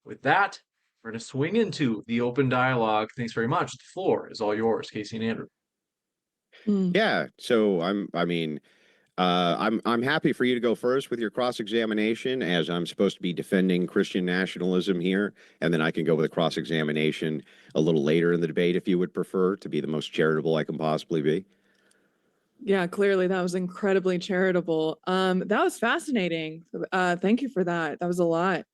with that, we're going to swing into the open dialogue. Thanks very much. The floor is all yours, Casey and Andrew. Yeah. So I'm happy for you to go first with your cross-examination, as I'm supposed to be defending Christian nationalism here, and then I can go with a cross-examination a little later in the debate if you would prefer, to be the most charitable I can possibly be. Yeah, clearly that was incredibly charitable. That was fascinating. Thank you for that. That was a lot.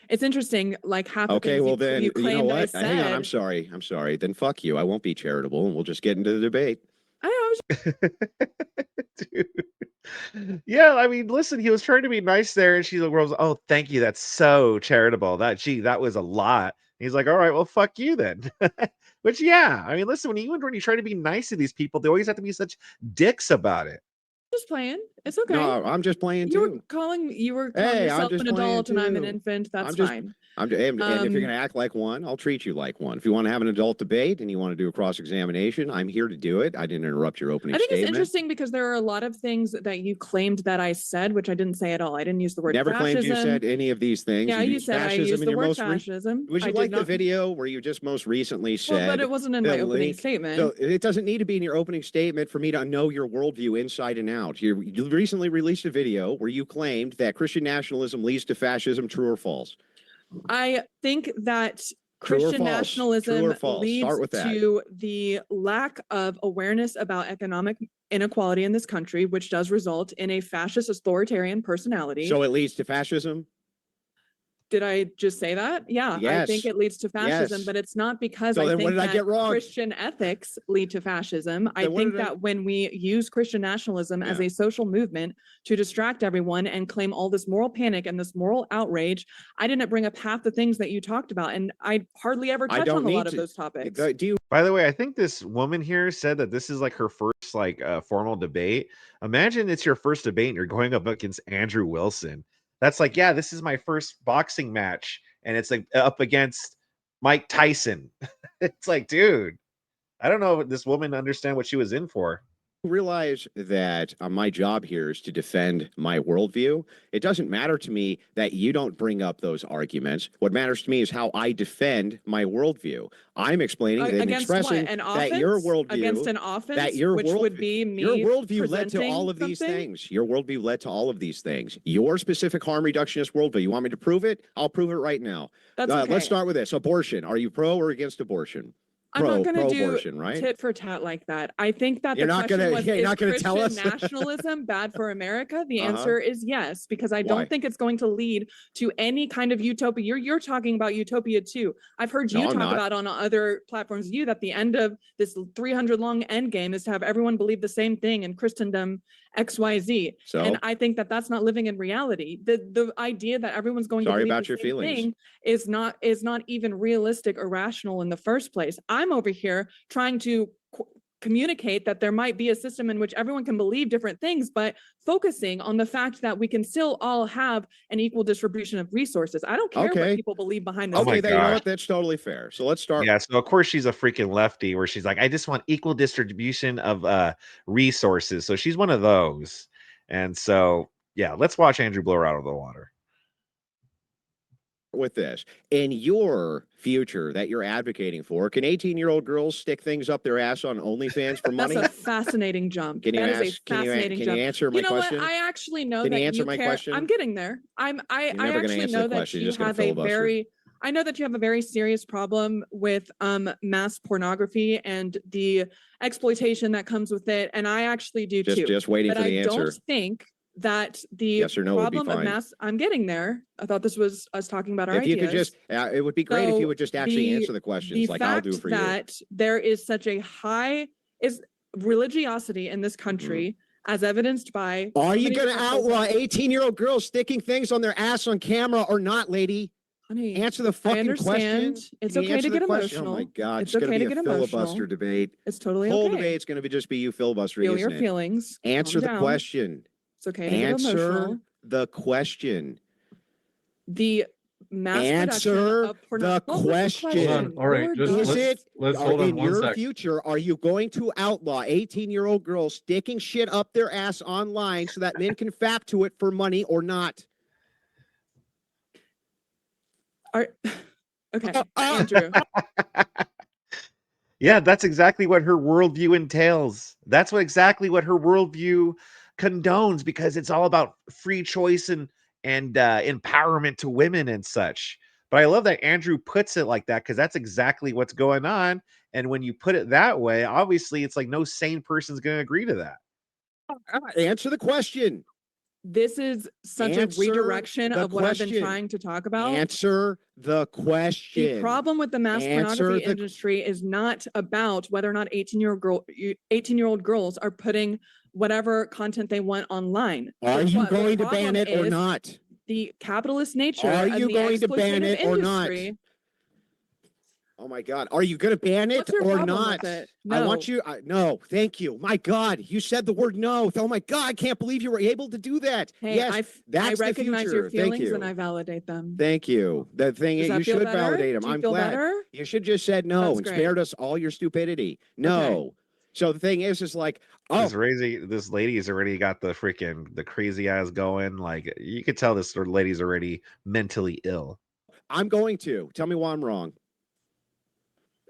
It's interesting, like half the Okay, things well then, you you know claimed I what? Hang on, said. I'm sorry. Then fuck you. I won't be charitable, and we'll just get into the debate. I Dude. Yeah, I mean, listen, he was trying to be nice there, and she's like, "Oh, thank you. That's so charitable. That was a lot." And he's like, "All right, well, fuck you then." Which, yeah, I mean, listen, when you try to be nice to these people, they always have to be such dicks about it. just playing. It's okay. No, I'm just playing You were too. calling Hey, yourself just an playing adult and I'm an too. infant. That's fine. And if you're going to act like one, I'll treat you like one. If you want to have an adult debate and you want to do a cross-examination, I'm here to do it. I didn't interrupt your opening I think statement. it's interesting because there are a lot of things that you claimed that I said, which I didn't say at all. I didn't use the word Never fascism. claimed you said any of these things. Yeah, you said I used the word fascism. Would you like the video where you just most recently said? Well, but it wasn't in my opening statement. So it doesn't need to be in your opening statement for me to know your worldview inside and out. You recently released a video where you claimed that Christian nationalism leads to fascism. True or false? I think that Christian nationalism leads to the lack of awareness about economic inequality in this country, which does result in a fascist authoritarian personality. So it leads to fascism? Did I just say that? Yeah, yes. I think it leads to fascism, but it's not because I think that Christian ethics lead to fascism. I think that when we use Christian nationalism as a social movement to distract everyone and claim all this moral panic and this moral outrage, I didn't bring up half the things that you talked about, and I hardly ever touch on a lot of those topics. By the way, I think this woman here said that this is like her first formal debate. Imagine it's your first debate and you're going up against Andrew Wilson. That's like, yeah, this is my first boxing match, and it's like up against Mike Tyson. It's like, dude, I don't know if this woman understand what she was in for. Realize that my job here is to defend my worldview. It doesn't matter to me that you don't bring up those arguments. What matters to me is how I defend my worldview. I'm explaining and expressing that your worldview against an offense, that your which would be me. Your worldview led to all of these things. Your worldview led to all of these things. Your specific harm reductionist worldview. You want me to prove it? I'll prove it right now. That's okay. Let's start with this. Abortion. Are you pro or against abortion? I'm not going to do tit for tat like that. I think that the question was, is Christian nationalism bad for America? The answer is yes, because I don't think it's going to lead to any kind of utopia. You're talking about utopia too. I've heard you talk about on other platforms that the end of this 300 long end game is to have everyone believe the same thing in Christendom XYZ. And I think that that's not living in reality. The idea that everyone's going to believe the same thing is not even realistic or rational in the first place. I'm over here trying to communicate that there might be a system in which everyone can believe different things, but focusing on the fact that we can still all have an equal distribution of resources. I don't care what people believe behind the scenes. You know what? That's totally fair. So let's start. Yeah, so of course she's a freaking lefty where she's like, I just want equal distribution of resources. So she's one of those. And so, yeah, let's watch Andrew blow her out of the water. With this, in your future that you're advocating for, can 18-year-old girls stick things up their ass on OnlyFans for money? That's a fascinating jump. Can you answer my question? I actually know that you care. I'm getting there. I actually know that you have a very. I know that you have a very serious problem with mass pornography and the exploitation that comes with it, and I actually do too. Just waiting for the answer. I don't think that the problem of mass, I'm getting there. I thought this was us talking about our ideas. If you could just, it would be great if you would just actually answer the questions like I'll do for you. The fact that there is such a high religiosity in this country, as evidenced by. Are you going to outlaw 18-year-old girls sticking things on their ass on camera or not, lady? Honey, answer the fucking question. It's okay to get emotional. Oh my God, it's going to be a filibuster debate. It's totally okay. The whole debate's going to just be you filibustering. Feel your feelings. Answer the question. It's okay to get emotional. Answer the question. The mass answer the question. All right, let's hold on in your future, are you going to outlaw 18-year-old girls sticking shit up their ass online so that men can fap to it for money or not? Okay, Andrew. Yeah, that's exactly what her worldview entails. That's exactly what her worldview condones, because it's all about free choice and empowerment to women and such. But I love that Andrew puts it like that, because that's exactly what's going on. And when you put it that way, obviously, it's like no sane person's going to agree to that. Answer the question. This is such a redirection of what I've been trying to talk about. Answer the question. The problem with the mass pornography industry is not about whether or not 18-year-old girls are putting whatever content they want online. Are you going to ban it or not? The capitalist nature. Are you going to ban it or not? Oh my God. Are you going to ban it or not? No. I want you. No, thank you. My God, you said the word no. Oh my God, I can't believe you were able to do that. Hey, yes, I recognize your feelings and I validate them. Thank you. The thing is, you should validate them. I'm glad. You should just said no and spared us all your stupidity. No. Okay. So the thing is like, this lady's already got the crazy eyes going. Like, you could tell this lady's already mentally ill. I'm going to tell me why I'm wrong.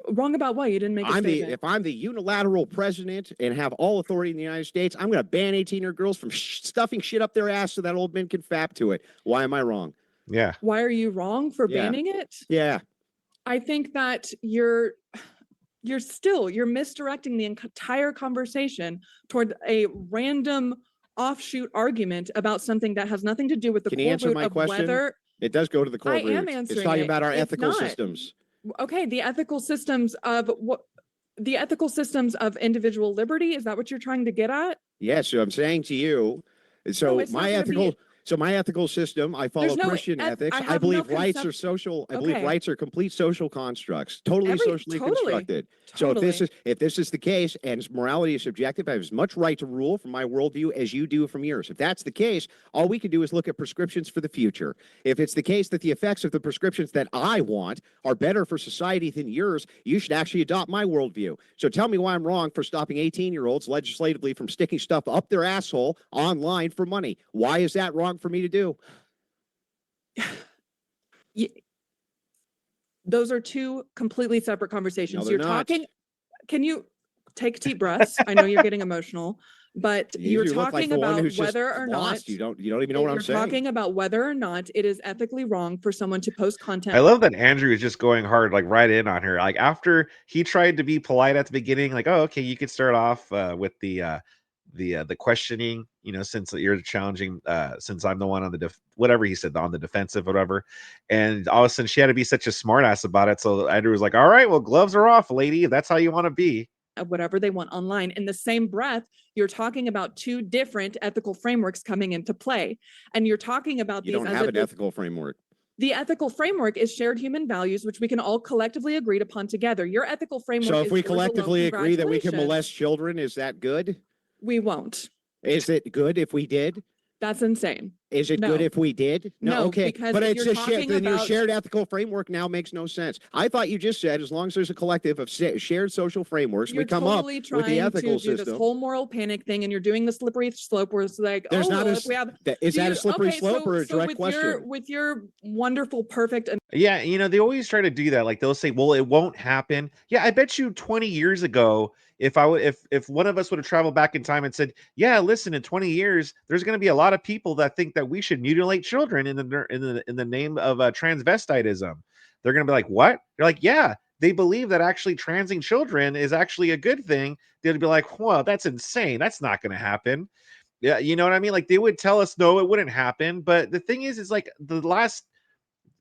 Wrong about what? You didn't make a statement. If I'm the unilateral president and have all authority in the United States, I'm going to ban 18-year-old girls from stuffing shit up their ass so that old men can fap to it. Why am I wrong? Yeah. Why are you wrong for banning it? Yeah. I think that you're misdirecting the entire conversation toward a random offshoot argument about something that has nothing to do with the core root of whether. It does go to the core root. I am answering. It's talking about our ethical systems. Okay, the ethical systems of individual liberty, is that what you're trying to get at? Yes, so I'm saying to you, so my ethical system, I follow Christian ethics. I believe rights are social. I believe rights are complete social constructs, totally socially constructed. So if this is the case, and morality is subjective, I have as much right to rule from my worldview as you do from yours. If that's the case, all we can do is look at prescriptions for the future. If it's the case that the effects of the prescriptions that I want are better for society than yours, you should actually adopt my worldview. So tell me why I'm wrong for stopping 18-year-olds legislatively from sticking stuff up their asshole online for money. Why is that wrong for me to do? Those are two completely separate conversations. No, you're talking. Can you take deep breaths? I know you're getting emotional, but you're talking about whether or not you don't even know what I'm saying. You're talking about whether or not it is ethically wrong for someone to post content. I love that Andrew is just going hard, like right in on her. Like, after he tried to be polite at the beginning, like, oh, okay, you could start off with the questioning, since you're challenging, since I'm the one on the whatever he said, on the defensive, whatever. And all of a sudden she had to be such a smartass about it. So Andrew was like, all right, well, gloves are off, lady, if that's how you want to be. Whatever they want online. In the same breath, you're talking about two different ethical frameworks coming into play. And you're talking about these. You don't have an ethical framework. The ethical framework is shared human values, which we can all collectively agree upon together. Your ethical framework. So if we collectively agree that we can molest children, is that good? We won't. Is it good if we did? That's insane. Is it good if we did? No, okay. But it's your shared ethical framework now makes no sense. I thought you just said as long as there's a collective of shared social frameworks, we come up with the ethical system. This whole moral panic thing, and you're doing the slippery slope where it's like, is that a slippery slope or a direct question? With your wonderful, perfect. Yeah, they always try to do that. Like, they'll say, well, it won't happen. Yeah, I bet you 20 years ago, if one of us would have traveled back in time and said, yeah, listen, in 20 years, there's going to be a lot of people that think that we should mutilate children in the name of transvestitism. They're going to be like, what? They're like, yeah, they believe that actually transing children is actually a good thing. They'd be like, well, that's insane. That's not going to happen. Yeah, you know what I mean? Like, they would tell us, no, it wouldn't happen. But the thing is like the last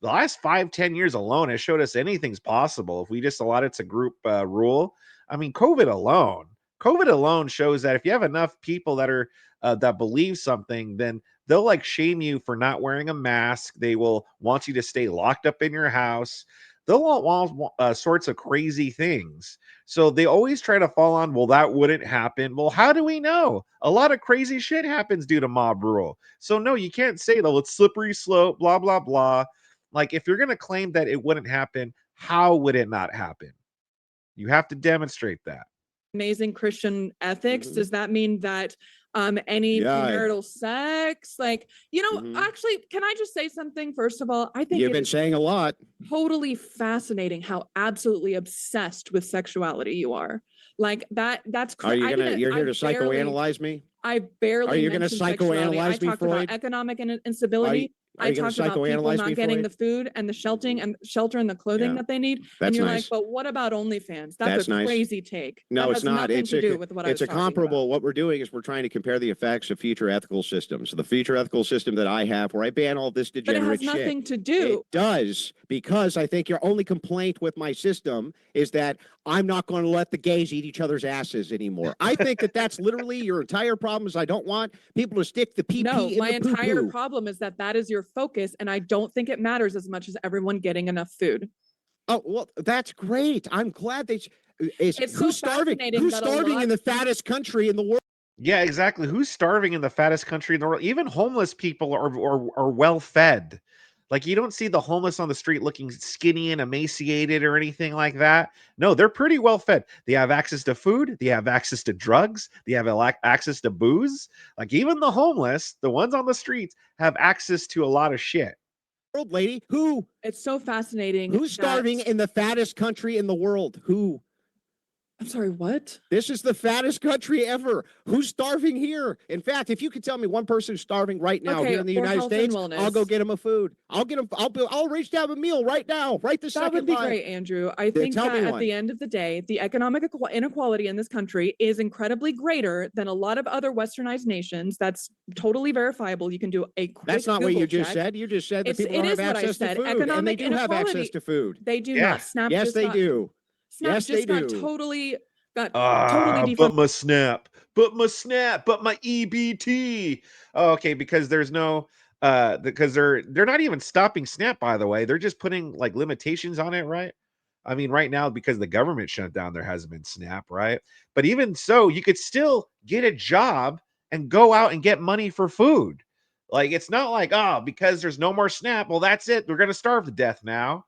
5-10 years alone has showed us anything's possible if we just allowed it to group rule. I mean, COVID alone shows that if you have enough people that are that believe something, then they'll like shame you for not wearing a mask. They will want you to stay locked up in your house. They'll want sorts of crazy things. So they always try to fall on, well, that wouldn't happen. Well, how do we know? A lot of crazy shit happens due to mob rule. So no, you can't say, though, it's slippery slope, blah, blah, blah. Like, if you're going to claim that it wouldn't happen, how would it not happen? You have to demonstrate that. Amazing Christian ethics. Does that mean that any premarital sex. Like, actually, can I just say something? First of all, I think you've been saying a lot. Totally fascinating how absolutely obsessed with sexuality you are. Like that's crazy. You're here to psychoanalyze me? I barely. Are you going to psychoanalyze me, I talked Freud? about economic instability. I talked about people not getting the food and the shelter and the clothing that they need. And you're like, but what about OnlyFans? That's a crazy take. No, it's not. It's to do with what it's a comparable. What we're doing is we're trying to compare the effects of future ethical systems. So the future ethical system that I have, where I ban all this degenerate shit. But it has nothing to do. It does, because I think your only complaint with my system is that I'm not going to let the gays eat each other's asses anymore. I think that that's literally your entire problem. Is I don't want people to stick the pee-pee in the poo-poo. No, my entire problem is that is your focus, and I don't think it matters as much as everyone getting enough food. Oh, well, that's great. I'm glad who's starving? Who's starving in the fattest country in the world? Yeah, exactly. Who's starving in the fattest country in the world? Even homeless people are well fed. Like, you don't see the homeless on the street looking skinny and emaciated or anything like that. No, they're pretty well fed. They have access to food. They have access to drugs. They have access to booze. Like, even the homeless, the ones on the streets, have access to a lot of shit. World, lady, who? It's so fascinating. Who's starving in the fattest country in the world? Who? I'm sorry, what? This is the fattest country ever. Who's starving here? In fact, if you could tell me one person who's starving right now here in the United States, I'll go get him a food. I'll reach down a meal right now, right this second. That would be great, Andrew. I think that at the end of the day, the economic inequality in this country is incredibly greater than a lot of other westernized nations. That's totally verifiable. You can do a quick That's not Google what you just check. said. You just said that people don't have access to food. Economic and they do have access to food. They do not. Snap yes, they do. Snap yes, just they got do. totally but my Snap, but my EBT. Oh, okay, because there's no because they're not even stopping Snap, by the way. They're just putting like limitations on it, right? I mean, right now, because the government shut down, there hasn't been Snap, right? But even so, you could still get a job and go out and get money for food. Like, it's not like, because there's no more Snap, well, that's it. We're gonna starve to death now.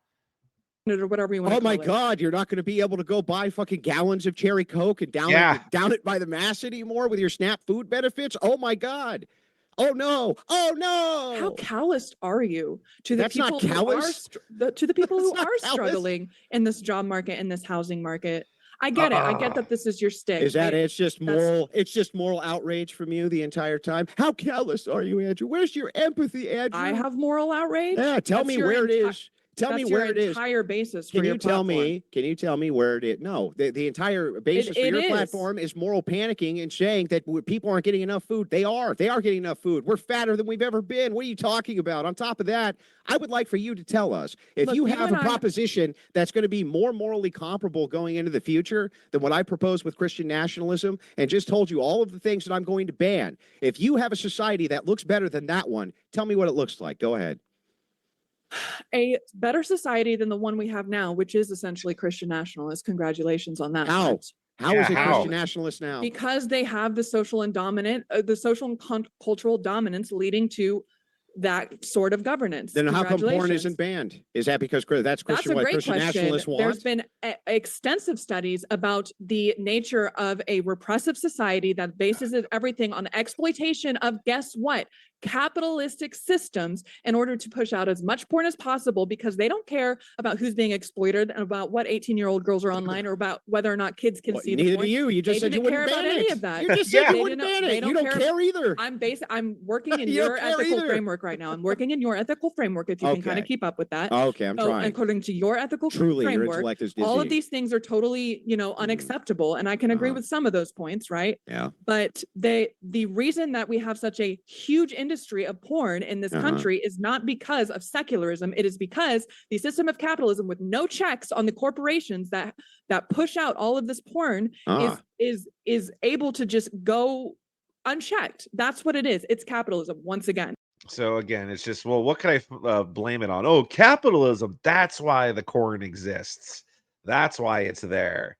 Or whatever you want to call it. God, you're not going to be able to go buy fucking gallons of cherry Coke and down it by the mass anymore with your Snap food benefits. Oh my God. Oh no. Oh no. How calloused are you to the That's people not callous. to the people who are callous. struggling in this job market, in this housing market? I get it. I get that this is your stick. Is that it's just moral outrage from you the entire time? How callous are you, Andrew? Where's your empathy, Andrew? I have moral outrage. Yeah, tell me where it is. Tell me where it is. Entire basis. Can you tell me where it is? No, the entire basis for your platform is moral panicking and saying that people aren't getting enough food. They are getting enough food. We're fatter than we've ever been. What are you talking about? On top of that, I would like for you to tell us if you have a proposition that's going to be more morally comparable going into the future than what I propose with Christian nationalism, and just told you all of the things that I'm going to ban. If you have a society that looks better than that one, tell me what it looks like. Go ahead. A better society than the one we have now, which is essentially Christian nationalist. Congratulations on that. How is it Christian nationalist now? Because they have the social and cultural dominance leading to that sort of governance. Then how come porn isn't banned? Is that because that's Christian, what Christian nationalists want? There's been extensive studies about the nature of a repressive society that bases everything on exploitation of, guess what? Capitalistic systems in order to push out as much porn as possible, because they don't care about who's being exploited and about what 18-year-old girls are online or about whether or not kids can see the porn. Neither do you. You just said you wouldn't ban any of that. You just said you wouldn't ban it. You don't care either. I'm working in your ethical framework right now. I'm working in your ethical framework, if you can kind of keep up with that. Okay, I'm trying. According to your ethical framework, your intellect is all of these things are totally, unacceptable. And I can agree with some of those points, right? Yeah. But the reason that we have such a huge industry of porn in this country is not because of secularism. It is because the system of capitalism, with no checks on the corporations that push out all of this porn, is able to just go unchecked. That's what it is. It's capitalism once again. So again, it's just, well, what can I blame it on? Oh, capitalism. That's why the corn exists. That's why it's there.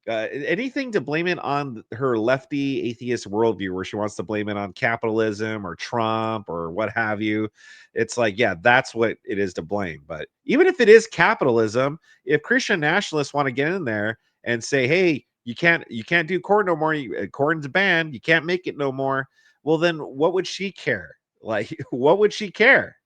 Anything to blame it on her lefty atheist worldview, where she wants to blame it on capitalism or Trump or what have you. It's like, yeah, that's what it is to blame. But even if it is capitalism, if Christian nationalists want to get in there and say, hey, you can't do corn no more. Corn's banned. You can't make it no more. Well, then what would she care? Like, what would she care?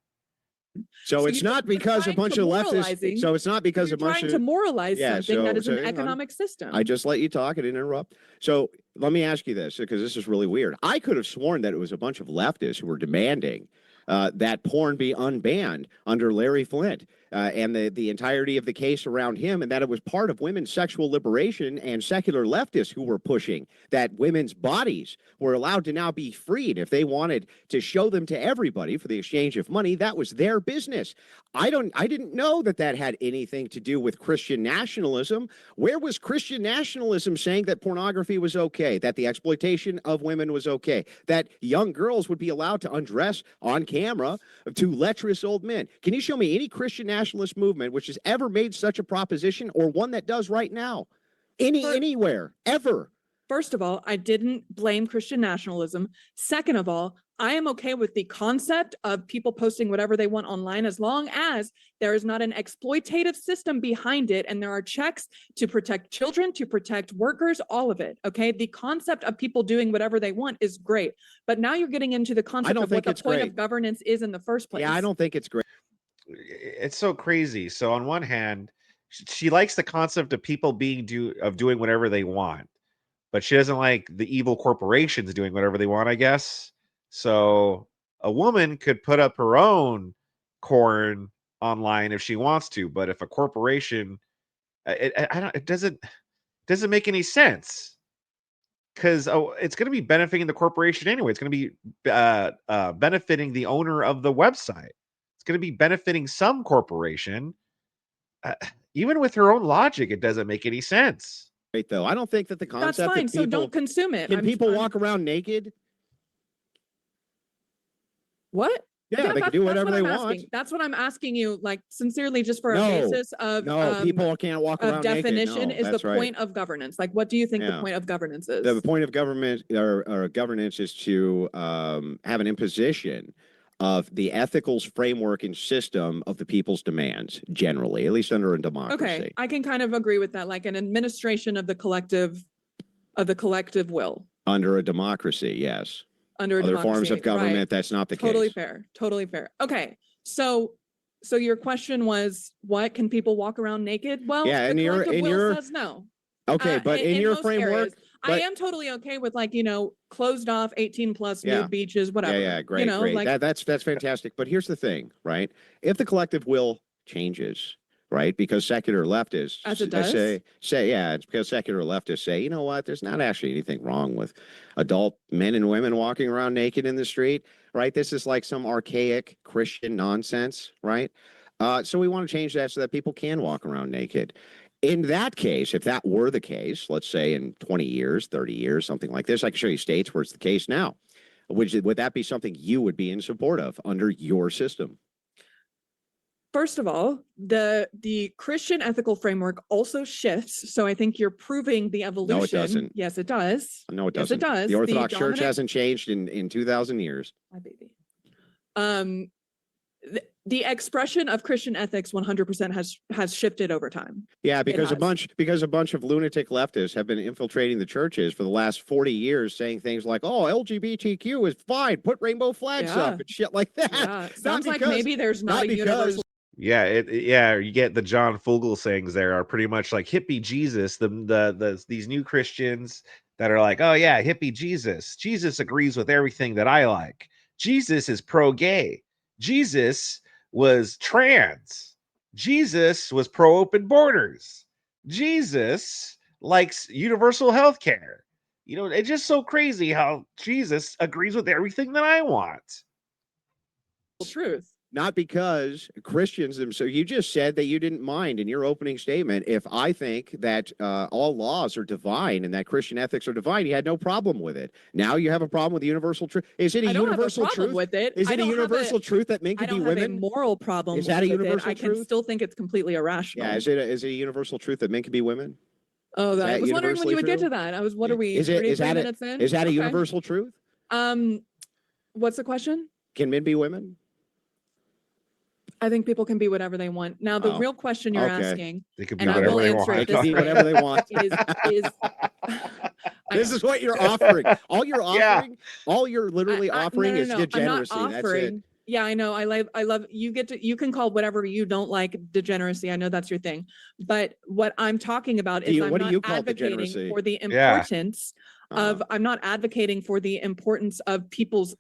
So it's not because a bunch of leftists. So it's not because a bunch of trying to moralize something that is an hang on. economic system. I just let you talk. I didn't interrupt. So let me ask you this, because this is really weird. I could have sworn that it was a bunch of leftists who were demanding that porn be unbanned under Larry Flint and the entirety of the case around him, and that it was part of women's sexual liberation and secular leftists who were pushing that women's bodies were allowed to now be freed if they wanted to show them to everybody for the exchange of money. That was their business. I didn't know that that had anything to do with Christian nationalism. Where was Christian nationalism saying that pornography was okay, that the exploitation of women was okay, that young girls would be allowed to undress on camera to lecherous old men? Can you show me any Christian nationalist movement which has ever made such a proposition, or one that does right now? Anywhere, ever? First of all, I didn't blame Christian nationalism. Second of all, I am okay with the concept of people posting whatever they want online as long as there is not an exploitative system behind it and there are checks to protect children, to protect workers, all of it, okay? The concept of people doing whatever they want is great, but now you're getting into the concept of what the point of governance is in the first place. Yeah, I don't think it's great. It's so crazy. So on one hand, she likes the concept of people doing whatever they want, but she doesn't like the evil corporations doing whatever they want, I guess. So a woman could put up her own corn online if she wants to, but if a corporation, it doesn't make any sense, because it's going to be benefiting the corporation anyway. It's going to be benefiting the owner of the website. It's going to be benefiting some corporation. Even with her own logic, it doesn't make any sense. Right, though. I don't think that the concept. That's fine. That people, so don't consume it. Can people walk around naked? What? Yeah, they can do whatever they want. That's what I'm asking you, like, sincerely, just for a basis of people can't walk around definition naked. is the point of governance. Like, what do you think the point of governance is? The point of government or governance is to have an imposition of the ethical framework and system of the people's demands, generally, at least under a democracy. Okay, I can kind of agree with that, like an administration of the collective will. Under a democracy, yes. Under other forms of government, right. That's not the case. Totally fair. Okay, so your question was, what, can people walk around naked? Well, yeah, the collective will says no. Okay, but in your framework, areas, I am totally okay with, like, closed off 18+ nude beaches, whatever. Yeah, great, great. Like, that's fantastic. But here's the thing, right? If the collective will changes, right? Because secular leftists it's because secular leftists say, you know what? There's not actually anything wrong with adult men and women walking around naked in the street, right? This is like some archaic Christian nonsense, right? So we want to change that so that people can walk around naked. In that case, if that were the case, let's say in 20 years, 30 years, something like this, I can show you states where it's the case now. Would that be something you would be in support of under your system? First of all, the Christian ethical framework also shifts. So I think you're proving the evolution. No, it doesn't. Yes, it does. No, it doesn't. Yes, it does. The Orthodox Church hasn't changed in 2,000 years. My baby. The expression of Christian ethics 100% has shifted over time. Yeah, because a bunch of lunatic leftists have been infiltrating the churches for the last 40 years, saying things like, "Oh, LGBTQ is fine. Put rainbow flags up and shit like that." Yeah, sounds like maybe there's not a universal. Yeah, you get the John Fogel sayings there are pretty much like hippie Jesus. These new Christians that are like, "Oh yeah, hippie Jesus. Jesus agrees with everything that I like. Jesus is pro-gay. Jesus was trans. Jesus was pro-open borders. Jesus likes universal health care." It's just so crazy how Jesus agrees with everything that I want. Truth. Not because Christians themselves. You just said that you didn't mind in your opening statement if I think that all laws are divine and that Christian ethics are divine. You had no problem with it. Now you have a problem with the universal truth. Is it a universal truth? With it. Is it a universal truth that men can be women? I don't have a moral problem. Is that a universal truth? I can still think it's completely irrational. Yeah. Is it a universal truth that men can be women? Oh, I was wondering when you would get to that. What are we? Is that a universal truth? What's the question? Can men be women? I think people can be whatever they want. Now, the real question you're asking, they could be and I will answer it. They can be whatever they want. This is what you're offering. All you're offering, all you're literally offering is degeneracy. I'm not offering. That's it. Yeah, I know. I love you can call whatever you don't like degeneracy. I know that's your thing. But what I'm talking about is I'm not advocating for the importance of I'm not advocating for the importance of people's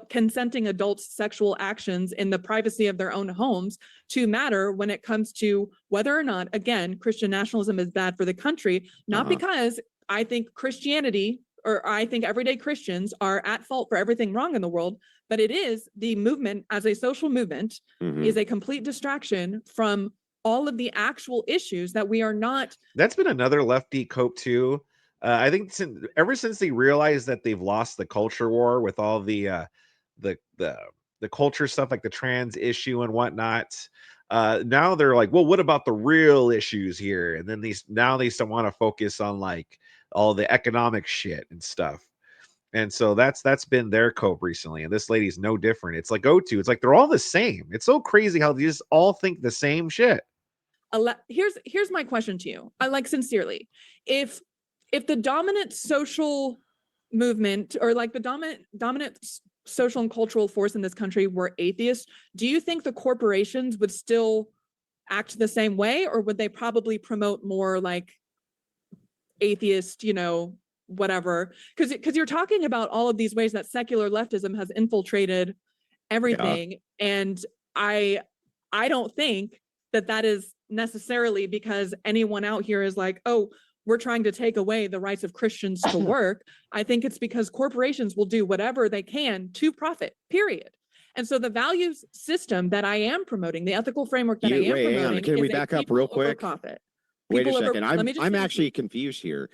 consenting adults' sexual actions in the privacy of their own homes to matter when it comes to whether or not, again, Christian nationalism is bad for the country, not because I think Christianity or I think everyday Christians are at fault for everything wrong in the world, but it is the movement as a social movement is a complete distraction from all of the actual issues that we are not. That's been another lefty cope too. I think ever since they realized that they've lost the culture war with all the culture stuff like the trans issue and whatnot. Now they're like, well, what about the real issues here? And then they still want to focus on like all the economic shit and stuff. And so that's been their cope recently. And this lady's no different. It's like it's like they're all the same. It's so crazy how they just all think the same shit. Here's my question to you. I like sincerely. If the dominant social movement or like the dominant social and cultural force in this country were atheists, do you think the corporations would still act the same way, or would they probably promote more like atheist, whatever? Because you're talking about all of these ways that secular leftism has infiltrated everything, and I don't think that is necessarily because anyone out here is like, oh, we're trying to take away the rights of Christians to work. I think it's because corporations will do whatever they can to profit, period. And so the values system that I am promoting, the ethical framework that I am promoting, can we back up real quick? Profit. Wait a second. I'm actually confused here.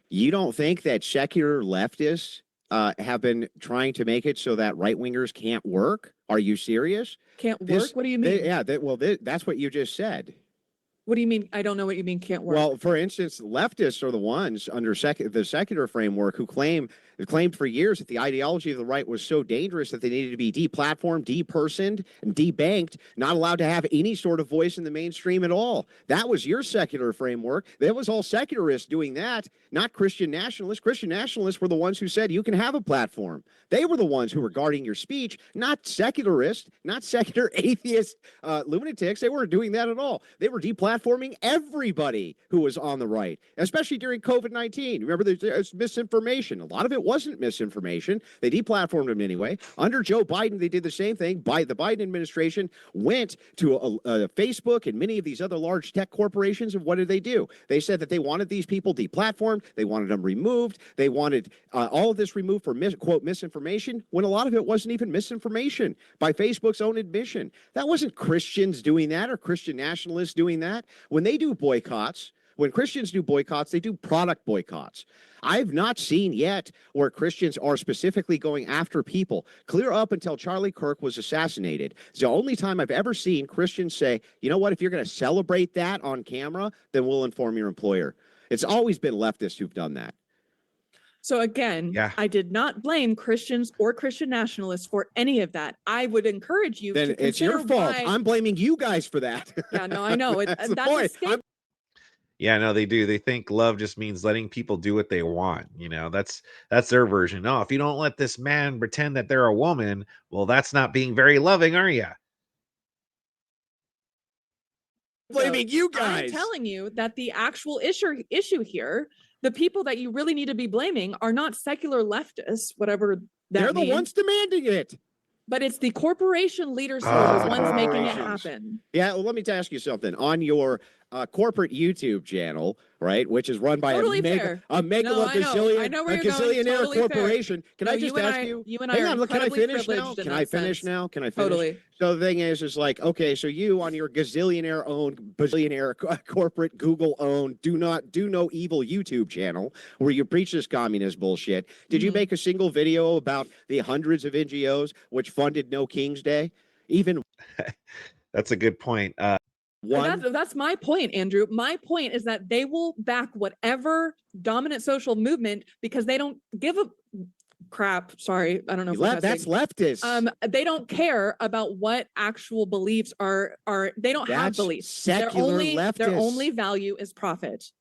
You don't think that secular leftists have been trying to make it so that right-wingers can't work? Are you serious? Can't work? What do you mean? That's what you just said. What do you mean? I don't know what you mean can't work. Well, for instance, leftists are the ones under the secular framework who claimed for years that the ideology of the right was so dangerous that they needed to be deplatformed, depersoned, and debanked, not allowed to have any sort of voice in the mainstream at all. That was your secular framework. That was all secularists doing that, not Christian nationalists. Christian nationalists were the ones who said you can have a platform. They were the ones who were guarding your speech, not secularists, not secular atheist lunatics. They weren't doing that at all. They were deplatforming everybody who was on the right, especially during COVID-19. Remember, there's misinformation. A lot of it wasn't misinformation. They deplatformed them anyway. Under Joe Biden, they did the same thing. The Biden administration went to Facebook and many of these other large tech corporations, and what did they do? They said that they wanted these people deplatformed. They wanted them removed. They wanted all of this removed for, quote, misinformation, when a lot of it wasn't even misinformation by Facebook's own admission. That wasn't Christians doing that or Christian nationalists doing that. When they do boycotts, when Christians do boycotts, they do product boycotts. I've not seen yet where Christians are specifically going after people. Clear up until Charlie Kirk was assassinated. It's the only time I've ever seen Christians say, you know what, if you're going to celebrate that on camera, then we'll inform your employer. It's always been leftists who've done that. So again, I did not blame Christians or Christian nationalists for any of that. I would encourage you to consider it's your fault. I'm blaming you guys for that. Yeah, no, I know. That's the point. Yeah, no, they do. They think love just means letting people do what they want. That's their version. No, if you don't let this man pretend that they're a woman, well, that's not being very loving, are you? Blaming you guys. I'm telling you that the actual issue here, the people that you really need to be blaming are not secular leftists, whatever that They're the ones demanding it. But it's the corporation leaders who are the ones making it happen. Yeah, well, let me ask you something. On your corporate YouTube channel, right, which is run by a gazillionaire corporation. Can I just ask you? You and I are can I finish now? Can I finish now? Can I finish? Totally. So the thing is like, okay, so you on your gazillionaire-owned, bazillionaire corporate Google-owned, do no evil YouTube channel where you preach this communist bullshit. Did you make a single video about the hundreds of NGOs which funded No King's Day? Even that's a good point. That's my point, Andrew. My point is that they will back whatever dominant social movement because they don't give a crap. Sorry, I don't know if that's leftist. They don't care about what actual beliefs are. They don't have beliefs. Secular leftists. Their only value is profit.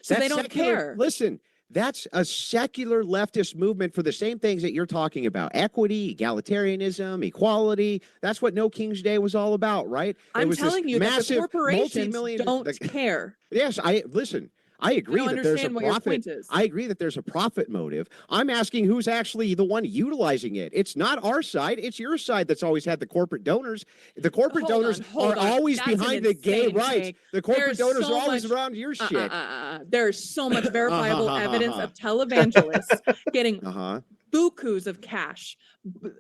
So they don't care. Listen, that's a secular leftist movement for the same things that you're talking about: equity, egalitarianism, equality. That's what No King's Day was all about, right? I'm telling you that the corporations don't care. Yes, listen. I agree that there's a profit. I agree that there's a profit motive. I'm asking who's actually the one utilizing it. It's not our side. It's your side that's always had the corporate donors. The corporate donors are always behind the gay rights. The corporate donors are always around your shit. There's so much verifiable evidence of televangelists getting bukus of cash.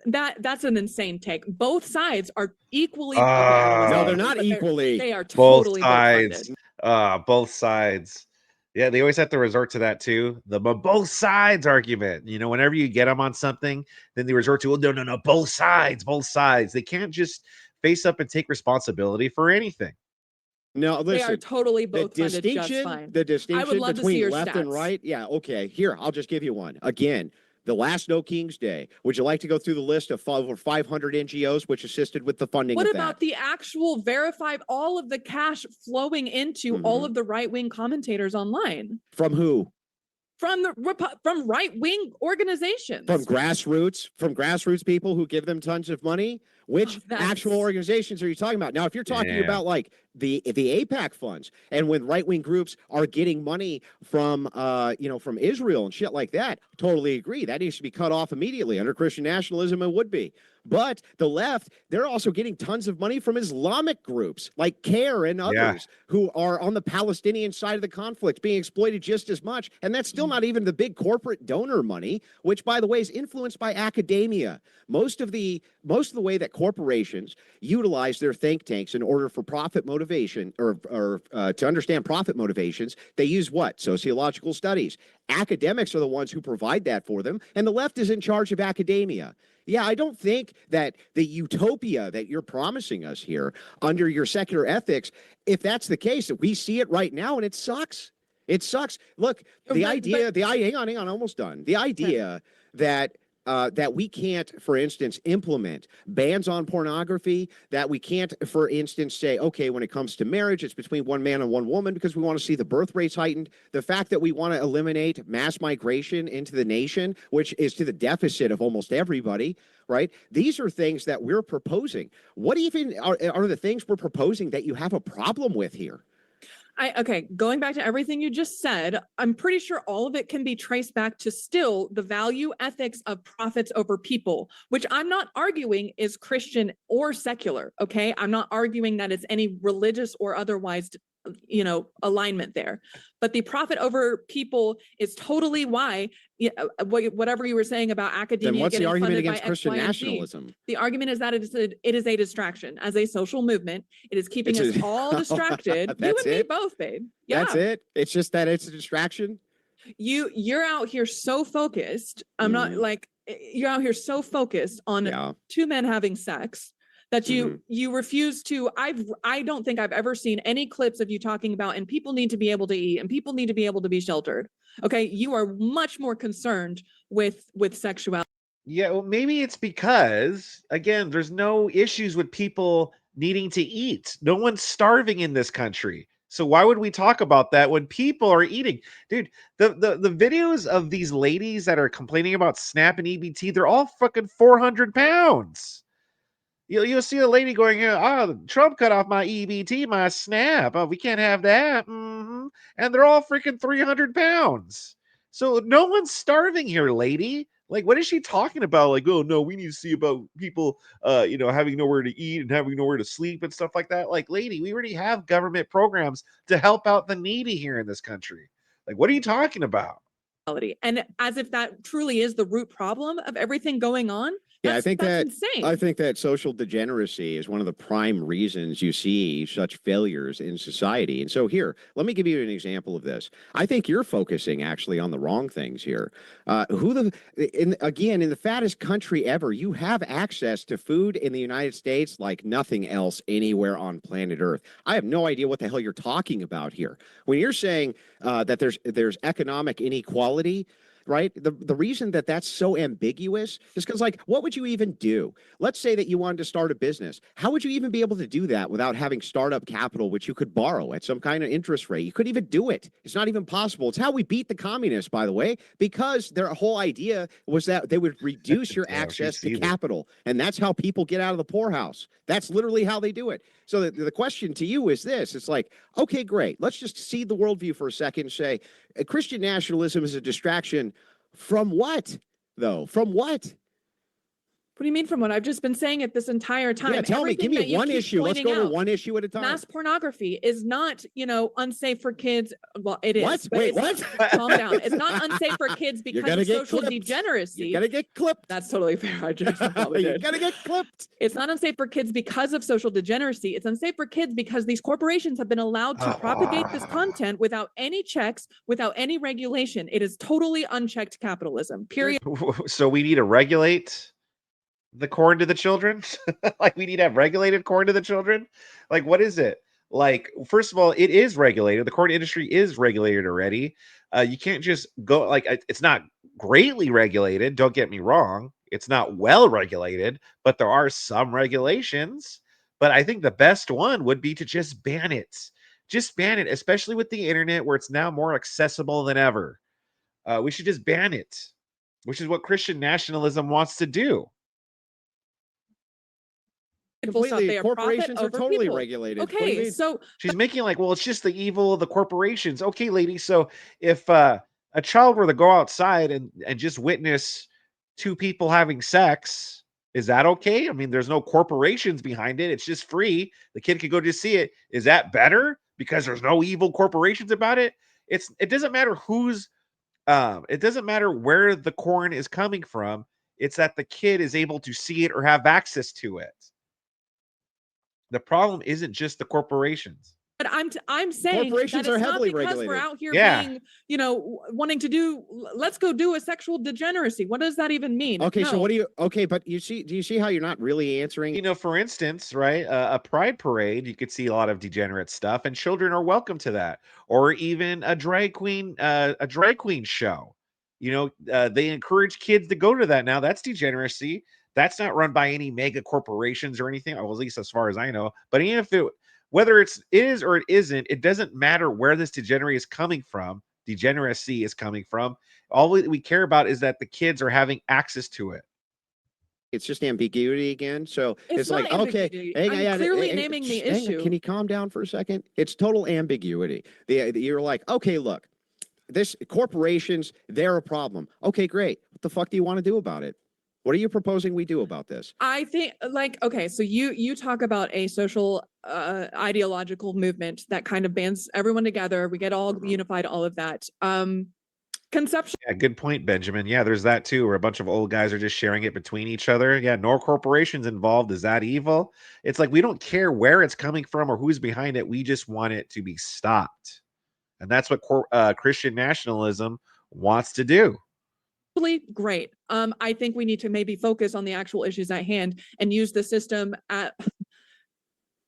That's an insane take. Both sides are equally. No, they're not equally. They are totally both sides. Both sides. Yeah, they always have to resort to that too. The both sides argument. You know, whenever you get them on something, then they resort to, well, no, both sides. They can't just face up and take responsibility for anything. No, listen. They are totally both funded just fine. The distinction between left and right. Yeah, okay. Here, I'll just give you one. Again, the last No King's Day. Would you like to go through the list of over 500 NGOs which assisted with the funding of that? What about the actual verified, all of the cash flowing into all of the right-wing commentators online? From who? From right-wing organizations. From grassroots people who give them tons of money? Which actual organizations are you talking about? Now, if you're talking about like the AIPAC funds, and when right-wing groups are getting money from from Israel and shit like that, totally agree. That needs to be cut off immediately. Under Christian nationalism, it would be. But the left, they're also getting tons of money from Islamic groups like CARE and others who are on the Palestinian side of the conflict being exploited just as much. And that's still not even the big corporate donor money, which, by the way, is influenced by academia. Most of the way that corporations utilize their think tanks in order for profit motivation or to understand profit motivations, they use what? Sociological studies. Academics are the ones who provide that for them, and the left is in charge of academia. Yeah, I don't think that the utopia that you're promising us here under your secular ethics, if that's the case, that we see it right now and it sucks. It sucks. Look, hang on, almost done. The idea that we can't, for instance, implement bans on pornography, that we can't, for instance, say, okay, when it comes to marriage, it's between one man and one woman because we want to see the birth rates heightened. The fact that we want to eliminate mass migration into the nation, which is to the deficit of almost everybody, right? These are things that we're proposing. What even are the things we're proposing that you have a problem with here? Okay, going back to everything you just said, I'm pretty sure all of it can be traced back to still the value ethics of profits over people, which I'm not arguing is Christian or secular, okay? I'm not arguing that it's any religious or otherwise, alignment there. But the profit over people is totally why, whatever you were saying about academia. Then what's the argument against X, Christian Y, nationalism? The argument is that it is a distraction. As a social movement, it is keeping us all distracted. You and me both, babe. Yeah. That's it. It's just that it's a distraction. You're out here so focused. I'm not like you're out here so focused on two men having sex that you refuse to. I don't think I've ever seen any clips of you talking about, and people need to be able to eat and people need to be able to be sheltered. Okay, you are much more concerned with sexuality. Yeah, well, maybe it's because, again, there's no issues with people needing to eat. No one's starving in this country. So why would we talk about that when people are eating? Dude, the videos of these ladies that are complaining about SNAP and EBT, they're all fucking 400 pounds. You'll see a lady going, Trump cut off my EBT, my SNAP. Oh, we can't have that. And they're all freaking 300 pounds. So no one's starving here, lady. Like, what is she talking about? Like, oh, no, we need to see about people, having nowhere to eat and having nowhere to sleep and stuff like that. Like, lady, we already have government programs to help out the needy here in this country. Like, what are you talking about? And as if that truly is the root problem of everything going on. Yeah, I think that's insane. I think that social degeneracy is one of the prime reasons you see such failures in society. And so here, let me give you an example of this. I think you're focusing actually on the wrong things here. In the fattest country ever, you have access to food in the United States like nothing else anywhere on planet Earth. I have no idea what the hell you're talking about here. When you're saying that there's economic inequality, right? The reason that that's so ambiguous is because, like, what would you even do? Let's say that you wanted to start a business. How would you even be able to do that without having startup capital, which you could borrow at some kind of interest rate? You couldn't even do it. It's not even possible. It's how we beat the communists, by the way, because their whole idea was that they would reduce your access to capital. And that's how people get out of the poorhouse. That's literally how they do it. So the question to you is this. It's like, okay, great. Let's just see the worldview for a second and say, Christian nationalism is a distraction from what, though? From what? What do you mean from what? I've just been saying it this entire time. Yeah, tell me, give me one issue. Let's go over one issue at a time. Mass pornography is not, unsafe for kids. Well, it is. What? Wait, what? Calm down. It's not unsafe for kids because of social degeneracy. You gotta get clipped. That's totally fair. I just you gotta get clipped. It's not unsafe for kids because of social degeneracy. It's unsafe for kids because these corporations have been allowed to propagate this content without any checks, without any regulation. It is totally unchecked capitalism, period. So we need to regulate the corn to the children? Like, we need to have regulated corn to the children? Like, what is it? Like, first of all, it is regulated. The corn industry is regulated already. You can't just go, like, it's not greatly regulated. Don't get me wrong. It's not well regulated, but there are some regulations. But I think the best one would be to just ban it. Just ban it, especially with the internet where it's now more accessible than ever. We should just ban it, which is what Christian nationalism wants to do. Completely, corporations are totally regulated. Okay, so she's making like, well, it's just the evil of the corporations. Okay, lady. So if a child were to go outside and just witness two people having sex, is that okay? I mean, there's no corporations behind it. It's just free. The kid could go just see it. Is that better because there's no evil corporations about it? It doesn't matter who's it doesn't matter where the corn is coming from. It's that the kid is able to see it or have access to it. The problem isn't just the corporations. But I'm saying corporations are heavily regulated. We're out here being, wanting to do. Let's go do a sexual degeneracy. What does that even mean? Okay, so what do you? Okay, but do you see how you're not really answering? For instance, right, a pride parade, you could see a lot of degenerate stuff, and children are welcome to that, or even a drag queen show. They encourage kids to go to that now. That's degeneracy. That's not run by any mega corporations or anything, or at least as far as I know. But even if whether it is or it isn't, it doesn't matter where this degeneracy is coming from. All we care about is that the kids are having access to it. It's just ambiguity again. So it's like, ambiguity. Okay, I'm clearly naming the issue. Can you calm down for a second? It's total ambiguity. You're like, okay, look, this corporations, they're a problem. Okay, great. What the fuck do you want to do about it? What are you proposing we do about this? I think, okay, so you talk about a social ideological movement that kind of bands everyone together. We get all unified, all of that. Conception. Yeah, good point, Benjamin. Yeah, there's that too, where a bunch of old guys are just sharing it between each other. Yeah, no corporations involved. Is that evil? It's like, we don't care where it's coming from or who's behind it. We just want it to be stopped. And that's what Christian nationalism wants to do. Great. I think we need to maybe focus on the actual issues at hand and use the system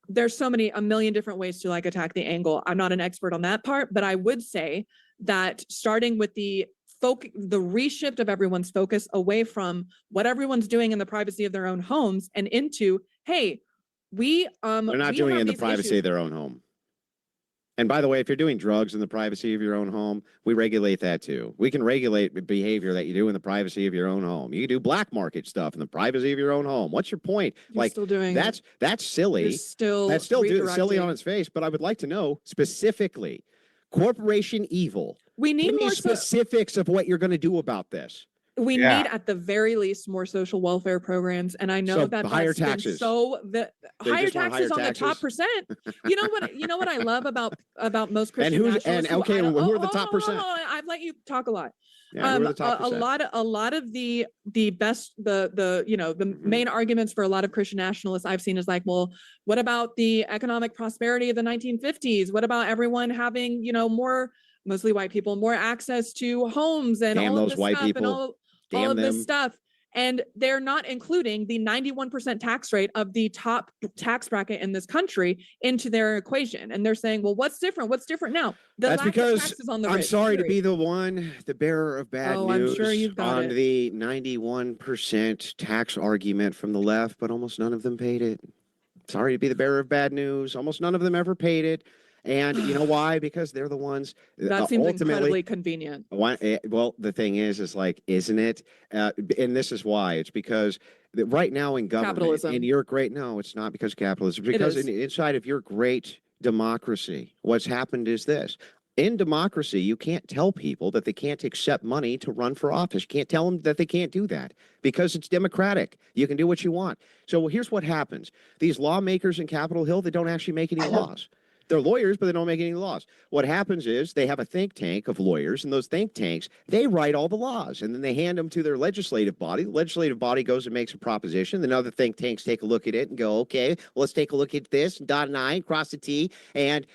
there's a million different ways to attack the angle. I'm not an expert on that part, but I would say that starting with the reshift of everyone's focus away from what everyone's doing in the privacy of their own homes and into, hey, they're not doing it in the privacy of their own home. And by the way, if you're doing drugs in the privacy of your own home, we regulate that too. We can regulate behavior that you do in the privacy of your own home. You can do black market stuff in the privacy of your own home. What's your point? You're still doing that's silly. That's still silly on its face. But I would like to know specifically, corporation evil. We need more specifics of what you're going to do about this. We need, at the very least, more social welfare programs, and I know that higher taxes. Higher taxes on the top percent. You know what I love about most Christian nationalists. Who are the top percent? I've let you talk a lot. Yeah, who are the top percent? A lot of the best the main arguments for a lot of Christian nationalists I've seen is like, well, what about the economic prosperity of the 1950s? What about everyone having more, mostly white people, more access to homes and all of this stuff and all of this stuff. And they're not including the 91% tax rate of the top tax bracket in this country into their equation. And they're saying, well, what's different? What's different now? That's because I'm sorry to be the bearer of bad news I'm sure you've got on the 91% tax argument from the left, but almost none of them paid it. Sorry to be the bearer of bad news. Almost none of them ever paid it. And you know why? Because they're the ones that seems incredibly convenient. Well, the thing is like, isn't it? And this is why. It's because right now in government, capitalism. And you're great. No, it's not because of capitalism. Because inside of your great democracy, what's happened is this. In democracy, you can't tell people that they can't accept money to run for office. You can't tell them that they can't do that because it's democratic. You can do what you want. So here's what happens. These lawmakers in Capitol Hill, they don't actually make any laws. They're lawyers, but they don't make any laws. What happens is they have a think tank of lawyers, and those think tanks, they write all the laws, and then they hand them to their legislative body. The legislative body goes and makes a proposition. Then other think tanks take a look at it and go, okay, well, let's take a look at this, dot an I, cross the T. And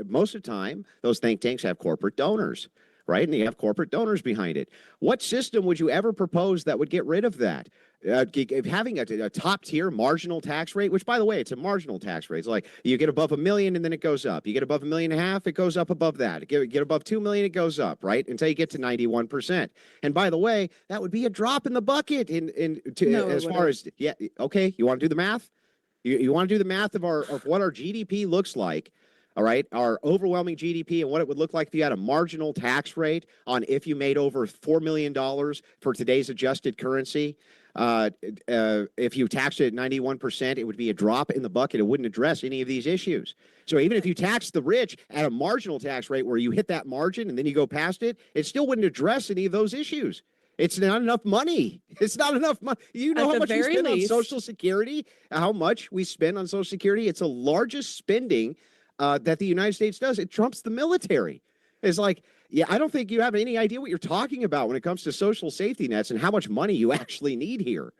most of the time, those think tanks have corporate donors, right? And they have corporate donors behind it. What system would you ever propose that would get rid of that? Having a top tier marginal tax rate, which by the way, it's a marginal tax rate. It's like you get above $1 million and then it goes up. You get above $1.5 million, it goes up above that. Get above $2 million, it goes up, right? Until you get to 91%. And by the way, that would be a drop in the bucket as far as, yeah, okay, you want to do the math? You want to do the math of what our GDP looks like, all right, our overwhelming GDP and what it would look like if you had a marginal tax rate on if you made over $4 million for today's adjusted currency. If you taxed it at 91%, it would be a drop in the bucket. It wouldn't address any of these issues. So even if you tax the rich at a marginal tax rate where you hit that margin and then you go past it, it still wouldn't address any of those issues. It's not enough money. It's not enough money. You know how much we spend on Social Security? How much we spend on Social Security? It's the largest spending that the United States does. It trumps the military. It's like, yeah, I don't think you have any idea what you're talking about when it comes to social safety nets and how much money you actually need here.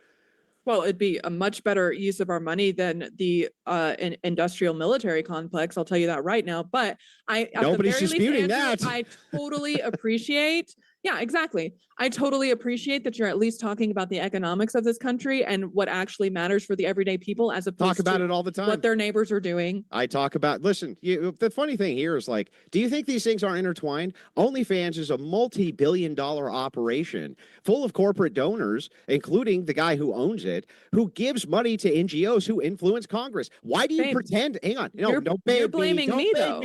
Well, it'd be a much better use of our money than the industrial military complex. I'll tell you that right now. But nobody's disputing that. I totally appreciate. Yeah, exactly. I totally appreciate that you're at least talking about the economics of this country and what actually matters for the everyday people, as opposed to it all the time. What their neighbors are doing. I talk about, listen, the funny thing here is like, do you think these things are intertwined? OnlyFans is a multi-billion-dollar operation full of corporate donors, including the guy who owns it, who gives money to NGOs who influence Congress. Why do you pretend? Hang on. No, don't you're blaming me, though.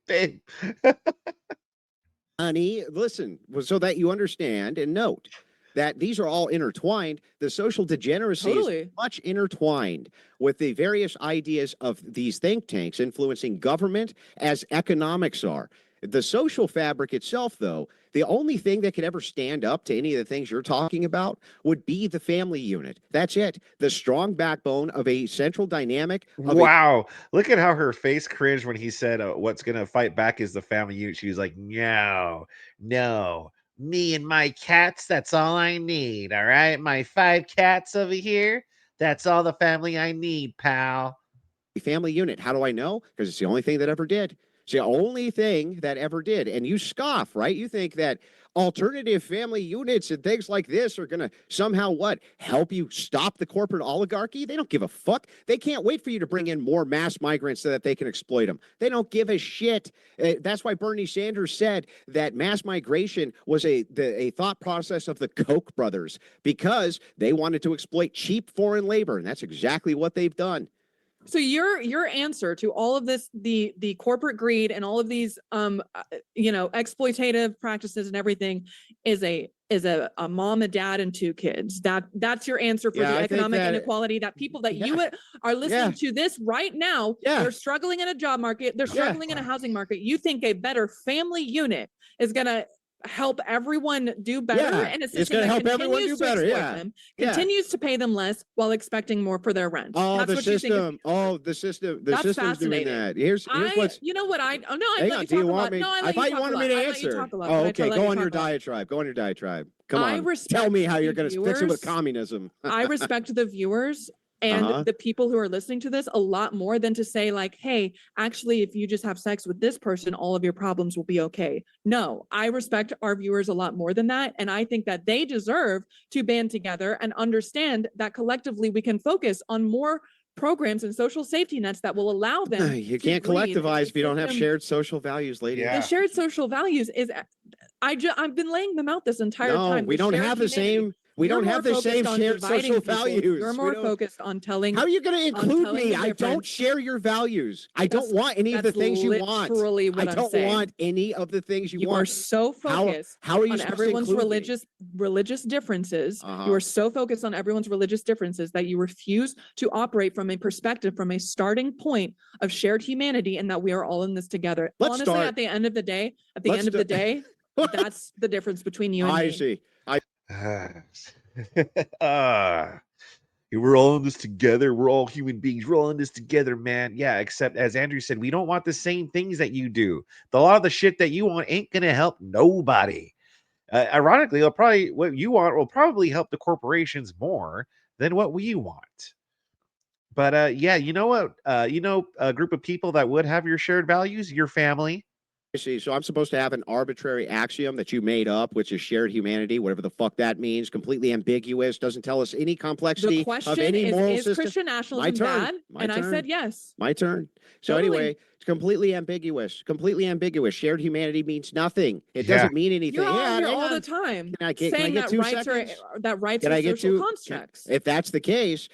Babe. Honey, listen, so that you understand and note that these are all intertwined. The social degeneracy is much intertwined with the various ideas of these think tanks influencing government as economics are. The social fabric itself, though, the only thing that could ever stand up to any of the things you're talking about would be the family unit. That's it. The strong backbone of a central dynamic. Wow. Look at how her face cringed when he said what's going to fight back is the family unit. She was like, no, me and my cats, that's all I need. All right. My 5 cats over here. That's all the family I need, pal. Family unit. How do I know? Because it's the only thing that ever did. It's the only thing that ever did. And you scoff, right? You think that alternative family units and things like this are going to somehow help you stop the corporate oligarchy? They don't give a fuck. They can't wait for you to bring in more mass migrants so that they can exploit them. They don't give a shit. That's why Bernie Sanders said that mass migration was a thought process of the Koch brothers, because they wanted to exploit cheap foreign labor. And that's exactly what they've done. So your answer to all of this, the corporate greed and all of these exploitative practices and everything, is a mom, a dad, and 2 kids. That's your answer for the economic inequality, that people that you are listening to this right now, they're struggling in a job market, they're struggling in a housing market. You think a better family unit is gonna help everyone do better, and it's going to help everyone do better. Continues to pay them less while expecting more for their rent. The system. The system's doing that. Here's what's. You know what I? Oh no, I thought you wanted me to answer. Oh, okay. Go on your diatribe. Come on. Tell me how you're going to fix it with communism. I respect the viewers and the people who are listening to this a lot more than to say like, hey, actually, if you just have sex with this person, all of your problems will be okay. No, I respect our viewers a lot more than that. And I think that they deserve to band together and understand that collectively we can focus on more programs and social safety nets that will allow them. You can't collectivize if you don't have shared social values, lady. The shared social values is, I've been laying them out this entire time. We don't have the same. We don't have the same shared social values. You're more focused on telling. How are you going to include me? I don't share your values. I don't want any of the things you want. I don't want any of the things you want. You are so focused on everyone's religious differences. You are so focused on everyone's religious differences that you refuse to operate from a perspective, from a starting point of shared humanity, and that we are all in this together. Honestly, at the end of the day, that's the difference between you and me. I see. We're all in this together. We're all human beings. We're all in this together, man. Yeah, except as Andrew said, we don't want the same things that you do. A lot of the shit that you want ain't gonna help nobody. Ironically, what you want will probably help the corporations more than what we want. But yeah, you know what? A group of people that would have your shared values, your family. See, so I'm supposed to have an arbitrary axiom that you made up, which is shared humanity, whatever the fuck that means, completely ambiguous, doesn't tell us any complexity of any moral system. Is Christian nationalism bad? And I said yes. My turn. So anyway, it's completely ambiguous. Completely ambiguous. Shared humanity means nothing. It doesn't mean anything. You're on here all the time saying that rights are social constructs. If that's the case.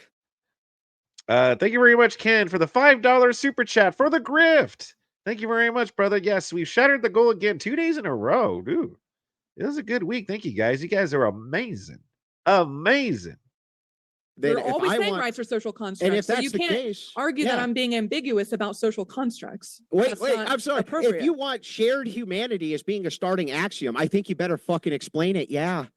Thank you very much, Ken, for the $5 super chat for the grift. Thank you very much, brother. Yes, we've shattered the goal again 2 days in a row. Dude, it was a good week. Thank you, guys. You guys are amazing. Amazing. You're always saying rights are social constructs. And if that's you can't argue that I'm being ambiguous about social constructs. Wait, I'm sorry. If you want shared humanity as being a starting axiom, I think you better fucking explain it. Yeah.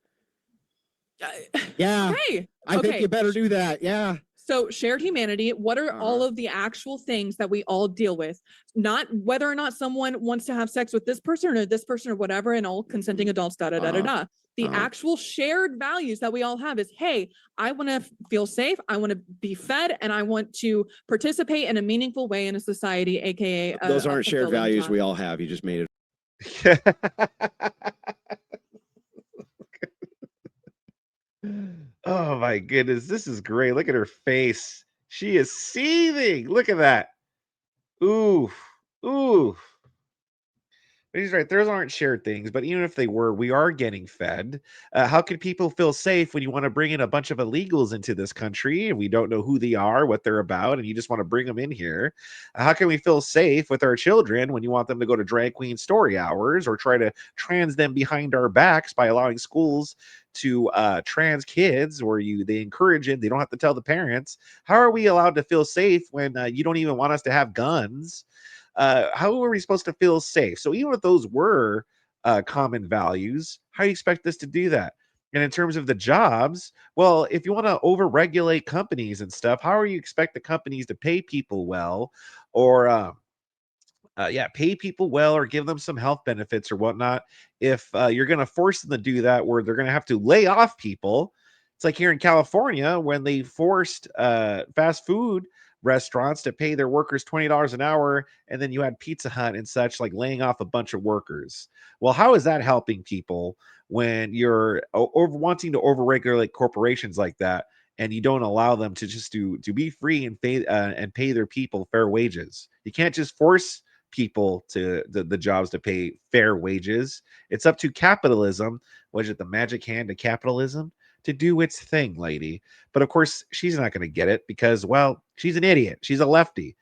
Yeah. Hey. I think you better do that. Yeah. So shared humanity, what are all of the actual things that we all deal with? Not whether or not someone wants to have sex with this person or whatever, and all consenting adults, The actual shared values that we all have is, hey, I want to feel safe, I want to be fed, and I want to participate in a meaningful way in a society, aka those aren't shared values we all have. You just made it. Oh my goodness, this is great. Look at her face. She is seething. Look at that. Ooh. But he's right. Those aren't shared things, but even if they were, we are getting fed. How can people feel safe when you want to bring in a bunch of illegals into this country and we don't know who they are, what they're about, and you just want to bring them in here? How can we feel safe with our children when you want them to go to drag queen story hours or try to trans them behind our backs by allowing schools to trans kids, or they encourage it, they don't have to tell the parents? How are we allowed to feel safe when you don't even want us to have guns? How are we supposed to feel safe? So even if those were common values, how do you expect us to do that? And in terms of the jobs, well, if you want to overregulate companies and stuff, how are you expect the companies to pay people well, or pay people well, or give them some health benefits or whatnot, if you're going to force them to do that, where they're going to have to lay off people? It's like here in California when they forced fast food restaurants to pay their workers $20 an hour, and then you had Pizza Hut and such like laying off a bunch of workers. Well, how is that helping people when you're wanting to overregulate corporations like that, and you don't allow them to just to be free and pay their people fair wages? You can't just force people to the jobs to pay fair wages. It's up to capitalism, which is the magic hand of capitalism, to do its thing, lady. But of course, she's not going to get it because, well, she's an idiot. She's a lefty.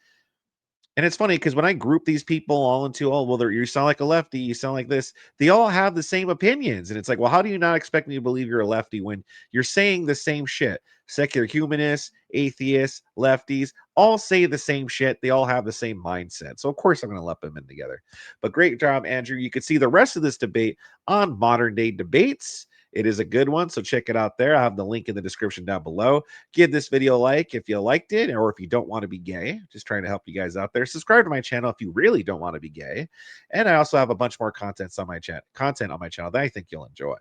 And it's funny because when I group these people all into, you sound like a lefty, you sound like this, they all have the same opinions. And it's like, well, how do you not expect me to believe you're a lefty when you're saying the same shit? Secular humanists, atheists, lefties, all say the same shit. They all have the same mindset. So of course I'm going to lump them in together. But great job, Andrew. You can see the rest of this debate on Modern Day Debates. It is a good one, so check it out there. I have the link in the description down below. Give this video a like if you liked it, or if you don't want to be gay. Just trying to help you guys out there. Subscribe to my channel if you really don't want to be gay. And I also have a bunch more content on my channel that I think you'll enjoy.